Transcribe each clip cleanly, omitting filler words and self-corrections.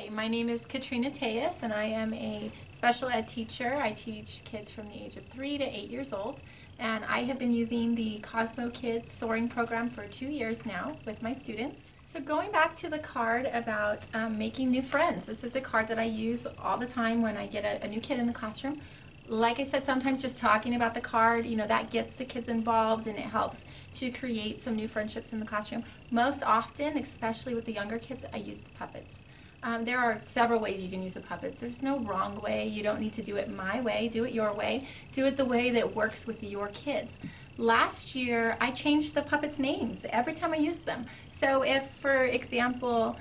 Hi, my name is Katrina Tejas, and I am a special ed teacher. I teach kids from the age of 3 to 8 years old, and I have been using the CosmoKidz Soaring program for 2 years now with my students. So going back to the card about making new friends, this is a card that I use all the time when I get a new kid in the classroom. Like I said, sometimes just talking about the card, that gets the kids involved and it helps to create some new friendships in the classroom. Most often, especially with the younger kids, I use the puppets. There are several ways you can use the puppets. There's no wrong way. You don't need to do it my way. Do it your way. Do it the way that works with your kids. Last year, I changed the puppets' names every time I used them. So if, for example,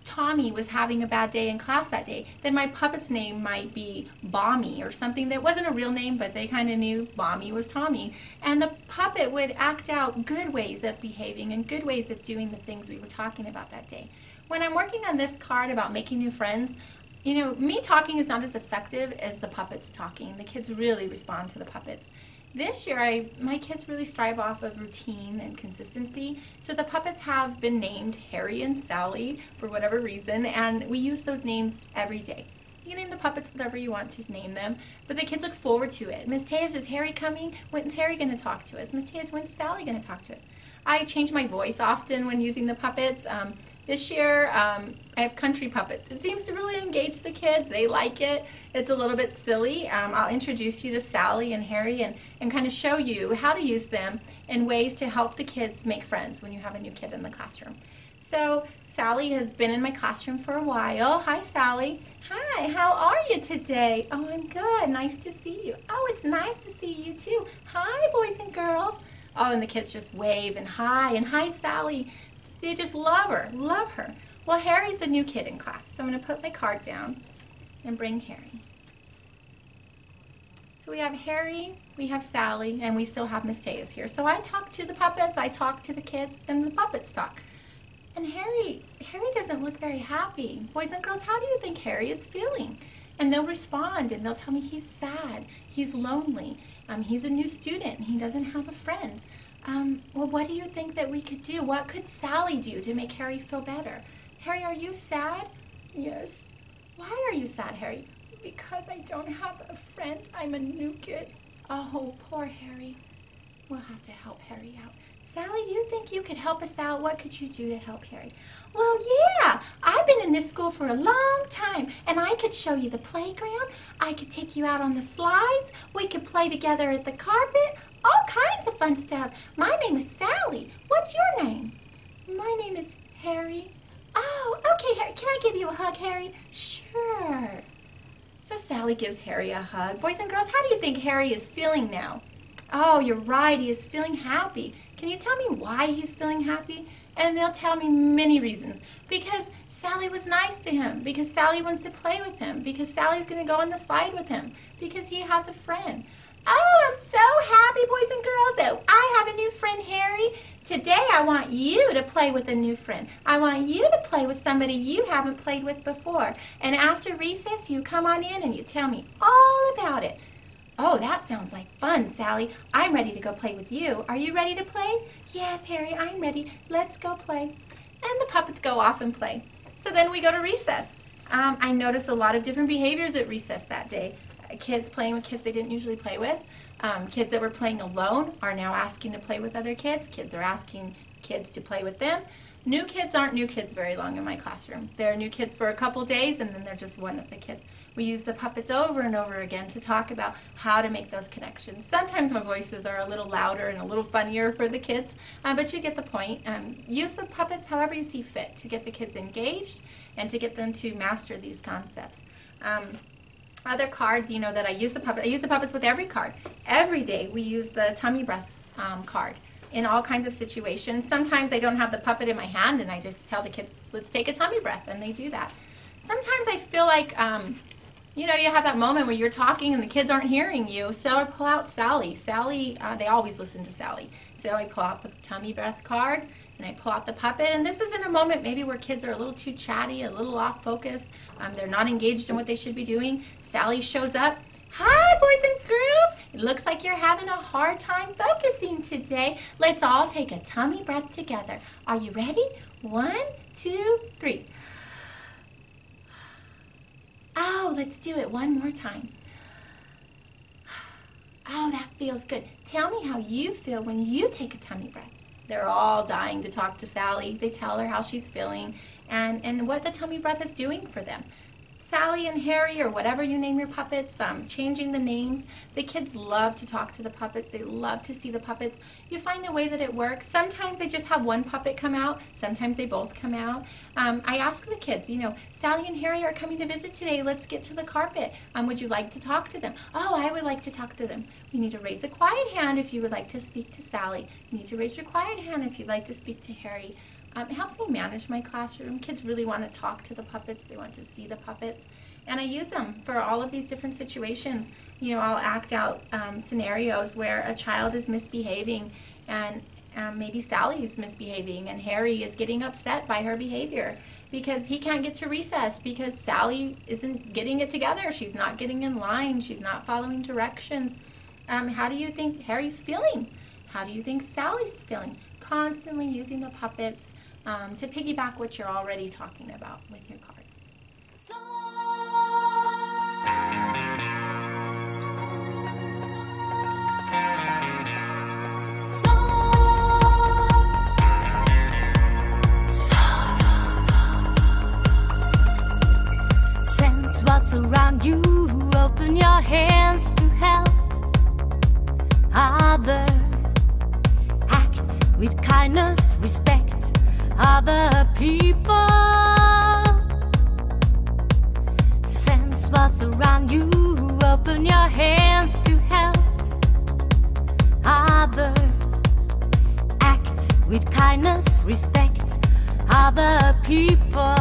Tommy was having a bad day in class that day, then my puppet's name might be Bommy or something that wasn't a real name, but they kind of knew Bommy was Tommy. And the puppet would act out good ways of behaving and good ways of doing the things we were talking about that day. When I'm working on this card about making new friends, me talking is not as effective as the puppets talking. The kids really respond to the puppets. This year, my kids really strive off of routine and consistency, so the puppets have been named Harry and Sally for whatever reason, and we use those names every day. You can name the puppets whatever you want to name them, but the kids look forward to it. Miss Tejas, is Harry coming? When's Harry going to talk to us? Miss Tejas, when's Sally going to talk to us? I change my voice often when using the puppets. This year, I have country puppets. It seems to really engage the kids. They like it. It's a little bit silly. I'll introduce you to Sally and Harry and kind of show you how to use them in ways to help the kids make friends when you have a new kid in the classroom. So Sally has been in my classroom for a while. Hi, Sally. Hi, how are you today? Oh, I'm good. Nice to see you. Oh, it's nice to see you too. Hi, boys and girls. Oh, and the kids just wave and hi, Sally. They just love her, love her. Well, Harry's a new kid in class, so I'm going to put my card down and bring Harry. So we have Harry, we have Sally, and we still have Miss Tejas here. So I talk to the puppets, I talk to the kids, and the puppets talk. And Harry doesn't look very happy. Boys and girls, how do you think Harry is feeling? And they'll respond, and they'll tell me he's sad, he's lonely, he's a new student, he doesn't have a friend. Well, what do you think that we could do? What could Sally do to make Harry feel better? Harry, are you sad? Yes. Why are you sad, Harry? Because I don't have a friend. I'm a new kid. Oh, poor Harry. We'll have to help Harry out. Sally, do you think you could help us out? What could you do to help Harry? Well, yeah, I've been in this school for a long time, and I could show you the playground. I could take you out on the slides. We could play together at the carpet. All kinds of fun stuff. My name is Sally. What's your name? My name is Harry. Oh, okay, Harry. Can I give you a hug, Harry? Sure. So Sally gives Harry a hug. Boys and girls, how do you think Harry is feeling now? Oh, you're right. He is feeling happy. Can you tell me why he's feeling happy? And they'll tell me many reasons. Because Sally was nice to him. Because Sally wants to play with him. Because Sally's going to go on the slide with him. Because he has a friend. Oh, I'm so happy, boys and girls, that I have a new friend, Harry. Today, I want you to play with a new friend. I want you to play with somebody you haven't played with before. And after recess, you come on in and you tell me all about it. Oh, that sounds like fun, Sally. I'm ready to go play with you. Are you ready to play? Yes, Harry, I'm ready. Let's go play. And the puppets go off and play. So then we go to recess. I noticed a lot of different behaviors at recess that day. Kids playing with kids they didn't usually play with. Kids that were playing alone are now asking to play with other kids. Kids are asking kids to play with them. New kids aren't new kids very long in my classroom. They're new kids for a couple days and then they're just one of the kids. We use the puppets over and over again to talk about how to make those connections. Sometimes my voices are a little louder and a little funnier for the kids, but you get the point. Use the puppets however you see fit to get the kids engaged and to get them to master these concepts. Other cards, that I use the puppets with every card. Every day we use the tummy breath card in all kinds of situations. Sometimes I don't have the puppet in my hand and I just tell the kids, let's take a tummy breath, and they do that. Sometimes I feel like, you have that moment where you're talking and the kids aren't hearing you, so I pull out Sally. Sally, they always listen to Sally. So I pull out the tummy breath card and I pull out the puppet, and this is in a moment maybe where kids are a little too chatty, a little off focus, they're not engaged in what they should be doing. Sally shows up. Hi, boys and girls. It looks like you're having a hard time focusing today. Let's all take a tummy breath together. Are you ready? 1, 2, 3. Oh, let's do it one more time. Oh, that feels good. Tell me how you feel when you take a tummy breath. They're all dying to talk to Sally. They tell her how she's feeling and what the tummy breath is doing for them. Sally and Harry, or whatever you name your puppets, changing the names. The kids love to talk to the puppets. They love to see the puppets. You find the way that it works. Sometimes I just have one puppet come out. Sometimes they both come out. I ask the kids, Sally and Harry are coming to visit today. Let's get to the carpet. Would you like to talk to them? Oh, I would like to talk to them. You need to raise a quiet hand if you would like to speak to Sally. You need to raise your quiet hand if you'd like to speak to Harry. It helps me manage my classroom. Kids really want to talk to the puppets. They want to see the puppets. And I use them for all of these different situations. I'll act out scenarios where a child is misbehaving and maybe Sally is misbehaving and Harry is getting upset by her behavior because he can't get to recess because Sally isn't getting it together. She's not getting in line. She's not following directions. How do you think Harry's feeling? How do you think Sally's feeling? Constantly using the puppets to piggyback what you're already talking about with your cards. Sense what's around you, open your hands to help others. Act with kindness, respect other people. Sense what's around you, open your hands to help others. Act with kindness, respect other people.